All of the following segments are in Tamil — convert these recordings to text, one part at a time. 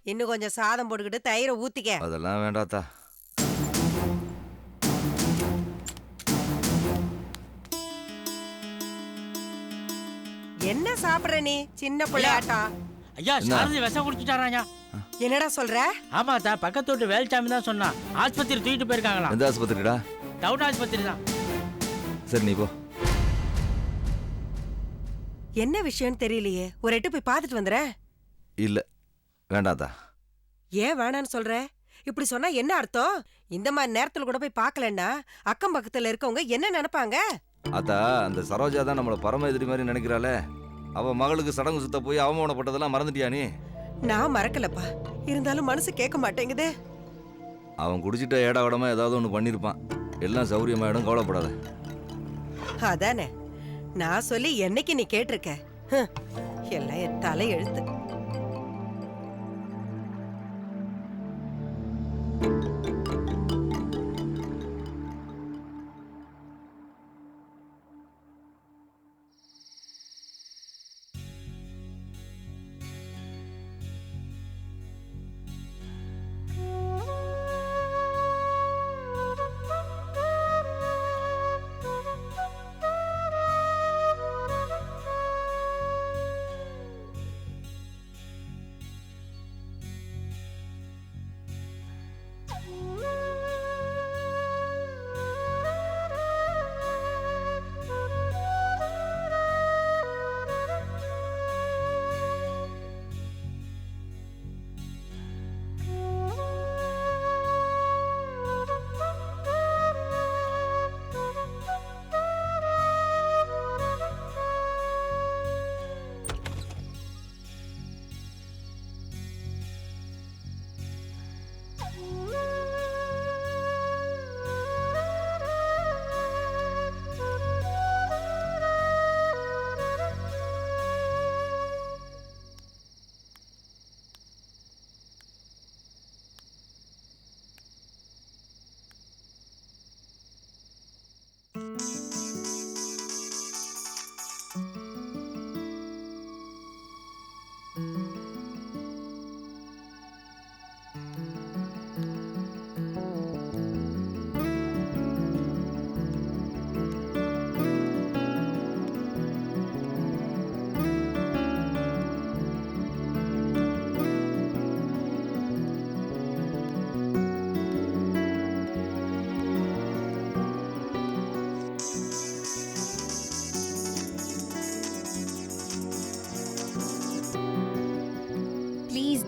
இன்னும் கொஞ்சம் சாதம் போட்டுக்கிட்டு தயிரை ஊத்திக்க. அதெல்லாம் வேண்டாத்தா. என்ன சாப்பிடுற நீ சின்ன பிள்ளையாட்டா? ஐயா சாரதி விஷம் குடிச்சிட்டாராயா? என்னடா சொல்ற? ஆமாத்தா, பக்கத்து வீட்டு வேல்சாமி தான் சொன்னா. ஆஸ்பத்திரி தூக்கிட்டு போயிருக்காங்களா? எந்த ஆஸ்பத்திரிடா? டவுன் ஆஸ்பத்திரி தான். சரி நீ போ. என்ன விஷயம்னு தெரியலையே, ஒரு எட்டு போய் பார்த்துட்டு வந்துறேன். இல்ல வேண்டாத்தா. ஏன் வேணான்னு சொல்ற? இப்படி சொன்னா என்ன அர்த்தம்? இந்த மாதிரி நேரத்துல கூட போய் பார்க்கலன்னா அக்கம் பக்கத்துல இருக்கவங்க என்ன நினைப்பாங்க? அத்தா, அந்த சரோஜா தான் நம்மள பரம எதிரி மாதிரி நினைக்கிறாளே. அவ மகளுக்கு சடங்கு சுத்த போய் அவமானப்பட்டதெல்லாம் மறந்துட்டியா நீ? நான் மறக்கலப்பா, இருந்தாலும் மனசு கேட்க மாட்டேங்குது. அவன் குடிச்சிட்ட ஏடாவடமா ஏதாவது ஒன்று பண்ணியிருப்பான். எல்லாம் சௌரியமாயிடும், கவலைப்படாத. அதானே நான் சொல்லி என்னைக்கு நீ கேட்டிருக்க? ஹம், எல்லாம் என் தலை எழுத்து.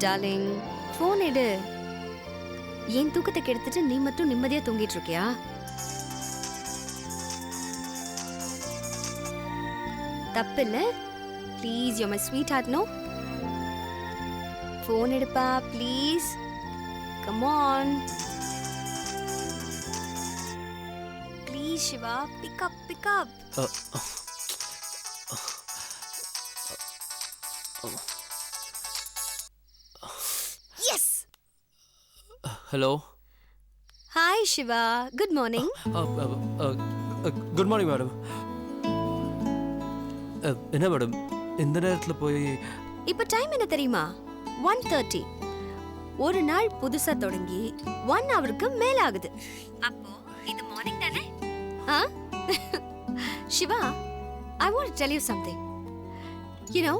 டார்லிங், ஃபோன் எடு. என் தூக்கத்தை கெடுத்துட்டு நீ மட்டும் நிம்மதியா தூங்கிட்டு இருக்கியா? தப்பில்ல? Please, you my sweetheart. No, phone எடுப்பா please. Come on please Shiva, pick up pick up. Hello. Hi Shiva, good morning. Good morning madam. என்ன மேடம் இந்த நேரத்தில் போய்? இப்போ டைம் என்ன தெரியுமா? 1:30. ஒரு நாள் புதுசா தொடங்கி 1 ஹவருக்கு மேல ஆகுது. அப்போ இது மார்னிங் தானே? Siva, I want to tell you something. You know,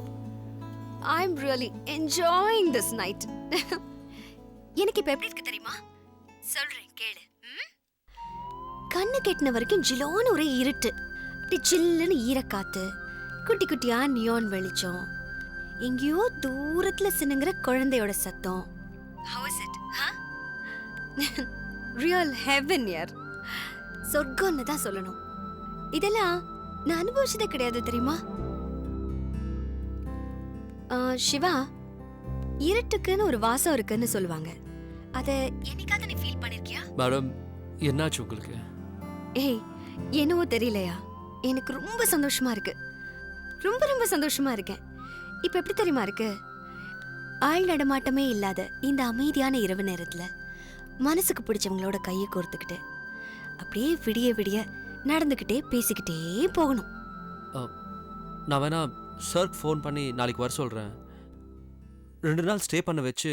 I'm really enjoying this night. எனக்கு இப்ப எப்படி இருக்கு தெரியுமா? சொல்றேன் கேளு. கண்ணு கெட்டின வரைக்கும் ஜிலோன்னு ஒரே இருட்டு, அப்படி சில்லுன்னு ஈரக்காத்து, குட்டி குட்டியா நியான் வெளிச்சம், எங்கேயோ தூரத்துல சின்னுங்கிற குழந்தையோட சத்தம். How is it? Real heaven here. சொர்க்கம்னு தான் சொல்லணும். இதெல்லாம் நான் அனுபவிச்சதே கிடையாது தெரியுமா? சிவா, இருட்டுக்குன்னு ஒரு வாசம் இருக்குன்னு சொல்லுவாங்க. அத என்னைக்காவது நீ ஃபீல் பண்ணிருக்கியா? மேடம், என்னாச்சு உங்களுக்கு? ஏய், என்னவோ தெரியலையா, எனக்கு ரொம்ப சந்தோஷமா இருக்கு. ரொம்ப ரொம்ப சந்தோஷமா இருக்கேன். இப்ப எப்படி தெரியுமா இருக்கு? ஆள் நடமாட்டமே இல்லாத இந்த அமைதியான இரவு நேரத்துல மனசுக்கு பிடிச்சவங்களோட கையை கோர்த்துக்கிட்டு அப்படியே விடிய விடிய நடந்துக்கிட்டே பேசிக்கிட்டே போகணும். நான் வேணா சார் ஃபோன் பண்ணி நாளைக்கு வர சொல்கிறேன். 2 நாள் ஸ்டே பண்ண வச்சு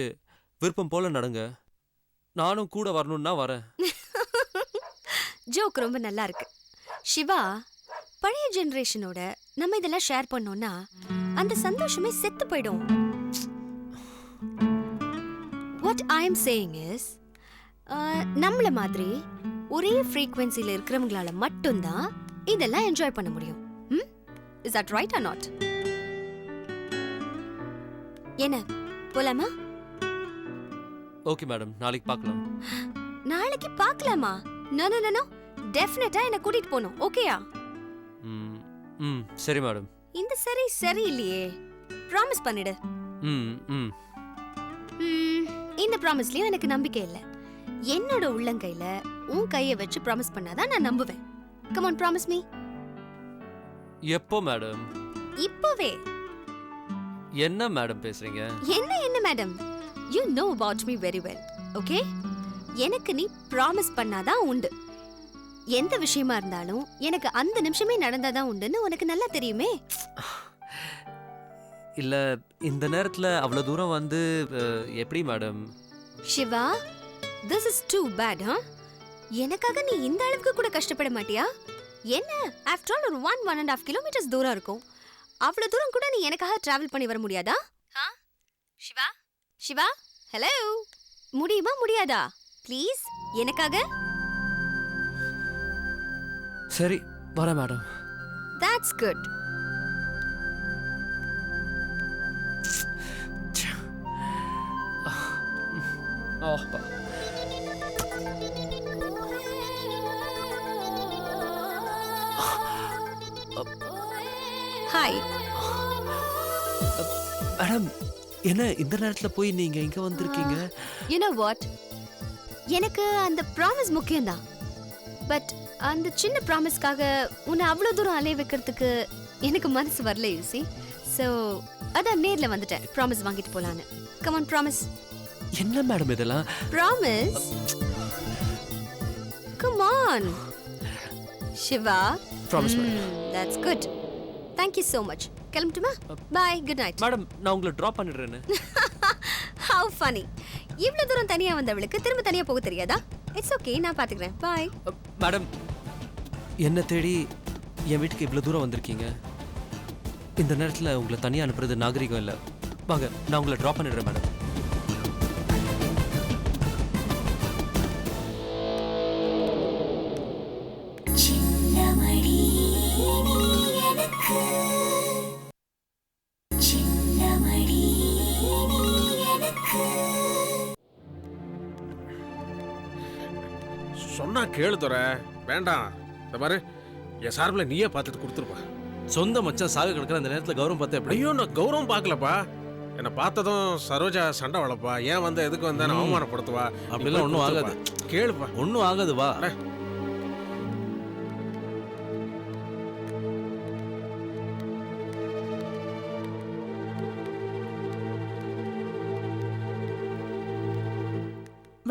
விருப்பம் போல நடங்க. நானும் கூட வரணும்னா வரேன். ஜோக் ரொம்ப நல்லா இருக்கு. சிவா, பழைய ஜெனரேஷனோட நம்ம இதெல்லாம் ஷேர் பண்ணோம்னா அந்த சந்தோஷமே செத்து போயிடும். What I am saying is, நம்மள மாதிரி ஒரே ஃப்ரீக்வென்சில இருக்கிறவங்களால மட்டும்தான் இதெல்லாம் என்ஜாய் பண்ண முடியும். Is that right or not? என்ன போலாமா? ஓகே மேடம், நாளைக்கு பார்க்கலாம். நாளைக்கு பார்க்கலாமா? நோ நோ நோ நோ, டெஃபினட்டா என்ன கூட்டிட்டு போணும். ஓகேயா? சரி மேடம். இந்த சரி சரி இல்லையே. ப்ராமிஸ் பண்ணிடு. இந்த ப்ராமிஸ்லயும் எனக்கு நம்பிக்கை இல்ல. என்னோட உள்ளங்கையில உன் கையை வச்சு ப்ராமிஸ் பண்ணாதான் நான் நம்புவேன். Come on, promise me. எப்போ மேடம்? இப்பவே. என்ன மேடம் பேசுறீங்க? என்ன madam? You know about me very well. Okay? எனக்கு நீ ப்ராமிஸ் பண்ணாதான் உண்டு. எந்த விஷயமா இருந்தாலும் எனக்கு அந்த நிமிஷமே நடந்தாதான் உண்டுன்னு உனக்கு நல்லா தெரியுமே. இல்ல, இந்த நேரத்துல அவ்வளவு தூரம் வந்து எப்படி madam? Shiva, this is too bad, huh? எனக்காக நீ இந்த அளவுக்கு கூட கஷ்டப்பட மாட்டியா? என்ன, after all ஒரு 1.5 கிலோமீட்டர்ஸ் தூரம் இருக்கும். அவ்வளவு தூரம் கூட நீ எனக்காக டிராவல் பண்ணி வர முடியாதா? சிவா, சிவா, ஹலோ, முடியுமா முடியாதா? ப்ளீஸ் எனக்காக. சரி, வரேன் madam. That's good. Hi. Madam, என்ன இந்த நேரத்துல போய் நீங்க இங்க வந்திருக்கீங்க? You know what? எனக்கு அந்த ப்ராமிஸ் முக்கியம்தான். பட் அந்த சின்ன ப்ராமிஸ்க்காக உன்னை அவ்வளோ தூரம் அலைய வைக்கிறதுக்கு எனக்கு மனசு வரல. யூசி, ஸோ அதான் நேரில் வந்துட்டேன் ப்ராமிஸ் வாங்கிட்டு போலான்னு. Come on, promise. என்ன மேடம் இதெல்லாம்? Promise. Come on Shiva. Promise. That's good. Thank you so much. கிளம்பட்டுமா? Bye, good night. மேடம், நான் உங்களை ட்ராப் பண்ணிடுறேன்னு. How funny. இவ்வளவு தூரம் தனியா வந்தவளுக்கு திரும்ப தனியா போக தெரியாதா? இட்ஸ் ஓகே, நான் பாத்துக்கிறேன். பை. மேடம், என்ன தேடி என் வீட்டுக்கு இவ்வளவு தூரம் வந்திருக்கீங்க. இந்த நேரத்துல உங்களை தனியா அனுப்புறது நாகரிகம் இல்லை. வாங்க, நான் உங்களை ட்ராப் பண்ணிடுறேன் மேடம். சொன்னா கேளு துற, வேண்டாம். இந்த பாரு, என் சார்பில் நீயே பார்த்துட்டு கொடுத்துருப்பா. சொந்த மச்சான் சாக கிடக்கிற அந்த நேரத்தில் கௌரவம் பார்த்தேன் எப்படி? ஐயோ, நான் கௌரவம் பார்க்கலப்பா. என்னை பார்த்ததும் சரோஜா சண்டை வளப்பா. ஏன் வந்த எதுக்கு வந்தேன் அவமானப்படுத்துவா. அப்படிலாம் ஒன்றும் ஆகாது. கேளுப்பா, ஒன்றும் ஆகாது, வா.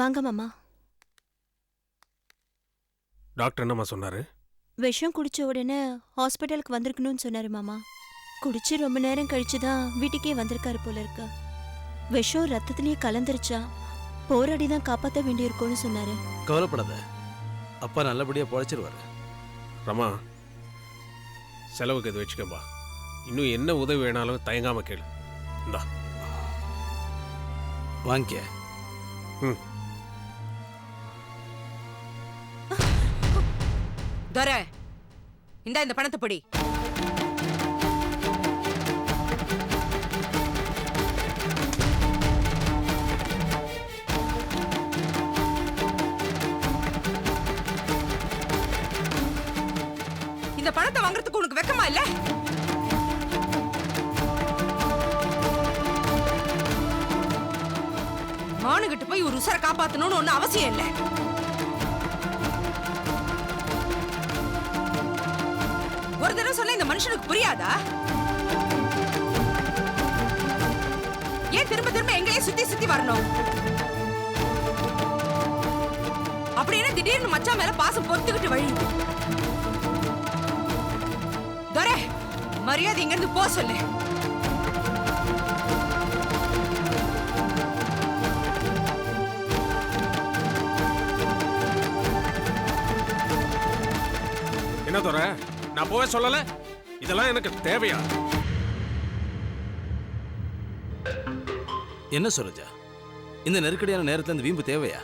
வாங்க மாமா. டாக்டர் என்னம்மா சொன்னாரு? விஷம் குடிச்ச உடனே ஹாஸ்பிட்டலுக்கு வந்திருக்கணும்னு சொன்னாரு மாமா. குடிச்சு ரொம்ப நேரம் கழிச்சு தான் வீட்டுக்கே வந்திருக்காரு போல இருக்கு. விஷம் ரத்தத்திலேயே கலந்துருச்சா, போராடி தான் காப்பாற்ற வேண்டியிருக்கும்னு சொன்னாரு. கவலைப்படாத, அப்பா நல்லபடியாக பொழைச்சிருவாரு. ரமா, செலவுக்கு இது வச்சுக்கப்பா. இன்னும் என்ன உதவி வேணாலும் தயங்காம கேளு. இந்தா வாங்கிக்க. துரை, இந்த பணத்தை படி. இந்த பணத்தை வாங்குறதுக்கு உனக்கு வெக்கமா இல்ல? மானுகிட்ட போய் ஒரு உசரை காப்பாத்தணும்னு ஒன்னும் அவசியம் இல்லை. ஒரு தடவை சொல்ல இந்த மனுஷனுக்கு புரியாதா? ஏன் திரும்ப திரும்ப எங்களையே சுத்தி சுத்தி வரணும்? அப்படின்னா திடீர்னு மச்சான் மேல பாசம் பொத்துக்கிட்டு வழியுது. துரை, மரியாதை இங்க இருந்து போ சொல்லு. என்ன துறை, நான் போவே சொல்லல. இதெல்லாம் எனக்கு தேவையா? என்ன சரோஜா, இந்த நெருக்கடியான நேரத்துல இந்த வீம்பு தேவையா?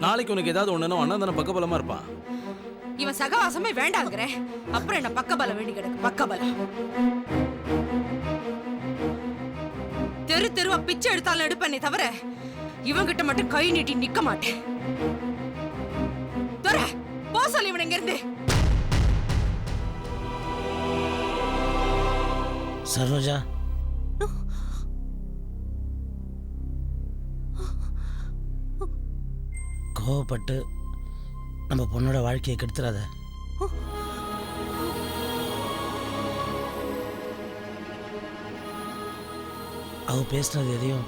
நாளைக்கு உனக்கு ஏதாவது ஒண்ணுன்னா அண்ணன் தானே பக்கபலமா இருப்பான். இவன் சகவாசமே வேண்டாங்கிற, அப்புறம் என்ன பக்கபலம் வேண்டி கிடக்கு? பக்கபலம் தெரு தெருவா பிச்சை எடுத்தாலும் எடுப்பேனே தவிர இவங்கிட்ட மட்டும் கை நீட்டி நிக்க மாட்டேன். போ சொல்லி இவன் இங்க இருந்து. சரோஜா, கோவப்பட்டு நம்ம பொண்ணோட வாழ்க்கையை கெடுத்துறாத. அவ பேசுனது எதையும்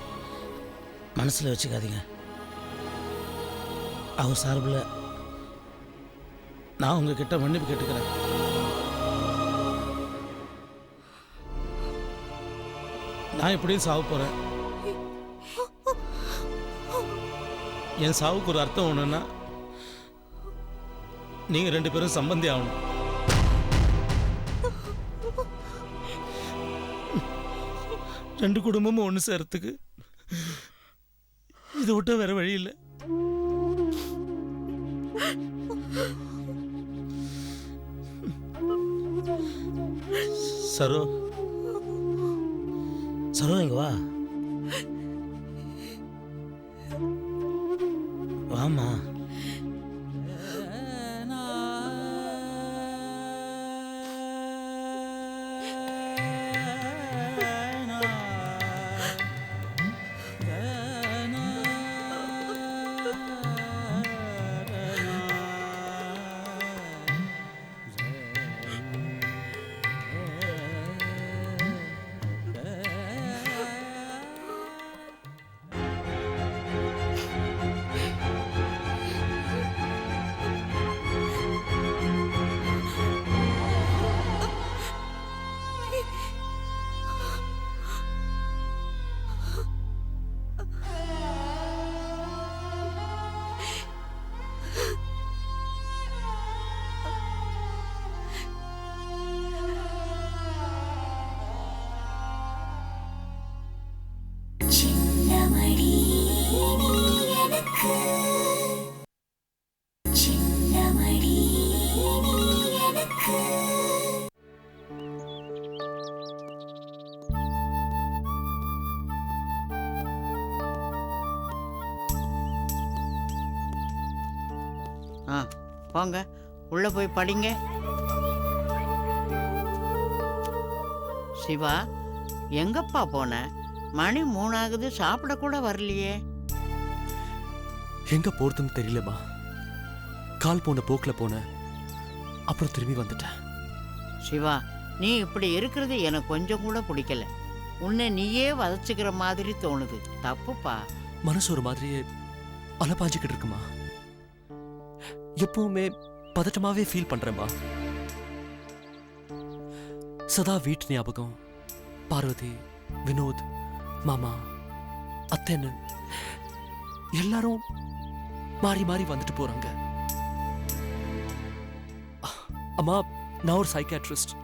மனசுல வச்சுக்காதீங்க. அவ சார்பில் நான் உங்ககிட்ட மன்னிப்பு கேட்டுக்கிறேன். நான் எப்படியும் சாவ போறேன். என் சாவுக்கு ஒரு அர்த்தம் ஒண்ணுன்னா நீங்க 2 பேரும் சம்பந்தி ஆகணும். ரெண்டு குடும்பமும் ஒன்று சேர்றதுக்கு இதை விட்ட வேற வழி இல்லை. சரோ, சரோ இங்க வா. வாமா. போங்க, உள்ள போய் படிங்க. சிவா, எங்கப்பா போன? மணி 3 ஆகுது, சாப்பிட கூட வரலையே. எங்க போறதுன்னு தெரியலமா. கால் போன போக்குல போன, அப்புறம் திரும்பி வந்துட்டேன். சிவா, நீ இப்படி இருக்கிறது எனக்கு கொஞ்சம் கூட பிடிக்கல. உன்னை நீயே வதச்சுக்கிற மாதிரி தோணுது. தப்புப்பா. மனசு ஒரு மாதிரியே அலப்பாஞ்சிக்கிட்டு இருக்குமா. எப்பவுமே பதட்டமாவே ஃபீல் பண்றேம்மா. சதா வீட்டு ஞாபகம், பார்வதி, வினோத், மாமா, அத்தன்னு எல்லாரும் மாறி மாறி வந்துட்டு போறாங்க. அம்மா, நான் ஒரு சைக்காட்ரிஸ்ட்.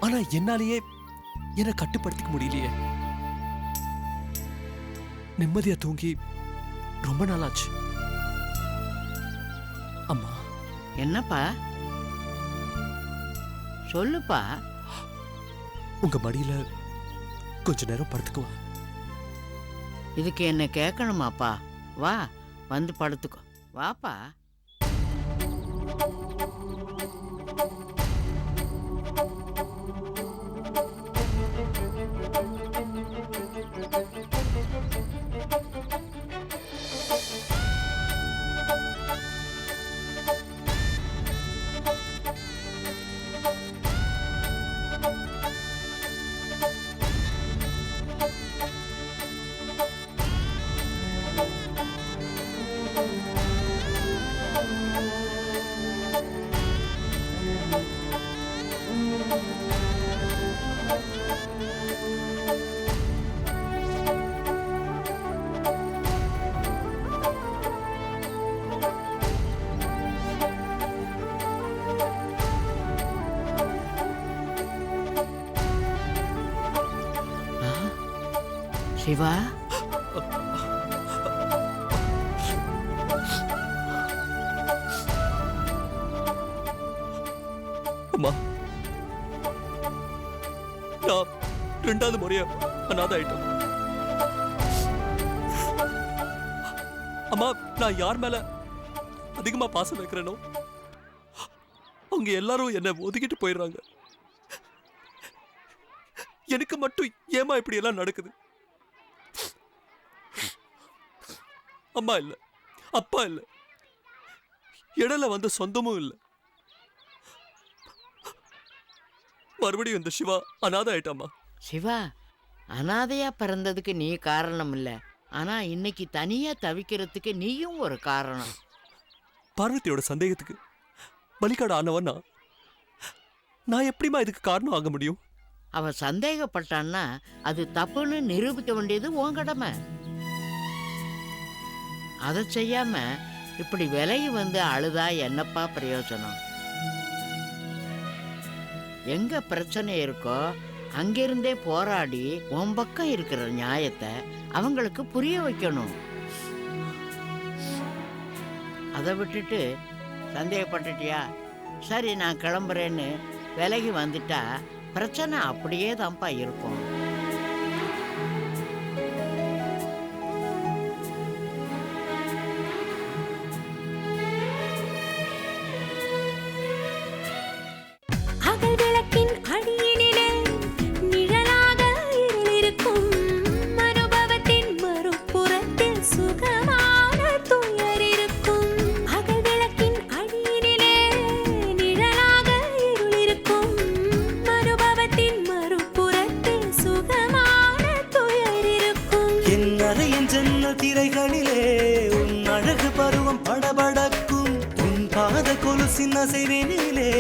ஆனா என்னாலேயே என்னை கட்டுப்படுத்திக்க முடியலையே. நிம்மதியா தூங்கி ரொம்ப நாளாச்சு. அம்மா. என்னப்பா? சொல்லுப்பா. உங்க மடியில கொஞ்ச நேரம் படுத்துக்குவா. இதுக்கு என்ன கேட்கணுமாப்பா? வா, வந்து படுத்துக்கோ. வாப்பா. சிவா, அம்மா, நான் 2வது முறையா அனாதை ஆயிட்டேன். அம்மா, நான் யார் மேல அதிகமா பாசம் வைக்கிறேனோ அவங்க எல்லாரும் என்ன ஒதுக்கிட்டு போயிடுறாங்க. எனக்கு மட்டும் ஏமா இப்படி எல்லாம் நடக்குது? அம்மா இல்ல, அப்பா இல்ல, இடையில வந்த சொந்தமும் இல்ல. மறுபடியும் இந்த சிவா அனாதை ஆயிட்டாமா. சிவா, அனாதையா பிறந்ததுக்கு நீ காரணம் இல்ல. ஆனா இன்னைக்கு தனியா தவிக்கிறதுக்கு நீயும் ஒரு காரணம். பார்வதியோட சந்தேகத்துக்கு பலிக்காடு ஆனவனா நான் எப்படிமா இதுக்கு காரணம் ஆக முடியும்? அவ சந்தேகப்பட்டான்னா அது தப்புன்னு நிரூபிக்க வேண்டியது உன் கடமை. அதை செய்யாம இப்படி விலகி வந்து அழுதா என்னப்பா பிரயோஜனம்? எங்க பிரச்சனை இருக்கோ அங்கிருந்தே போராடி உன் பக்கம் இருக்கிற நியாயத்தை அவங்களுக்கு புரிய வைக்கணும். அதை விட்டுட்டு சந்தேகப்பட்டுட்டியா, சரி நான் கிளம்புறேன்னு விலகி வந்துட்டா பிரச்சனை அப்படியே தான்ப்பா இருக்கும். அகல் விளக்கின் அடியினிலே நிழலாக இருள் இருக்கும். அனுபவத்தின் மறுபுறத்தில் சுகமான துயர் இருக்கும். அகல் விளக்கின் அடியினிலே நிழலாக இருள் இருக்கும். அனுபவத்தின் மறுபுறத்தில் சுகமான துயர் இருக்கும். என் அறையின் ஜன்னல் திரைகளிலே உன் அழகு பருவம் படபடக்கும். உன் பாத கொலுசின் அசைவினிலே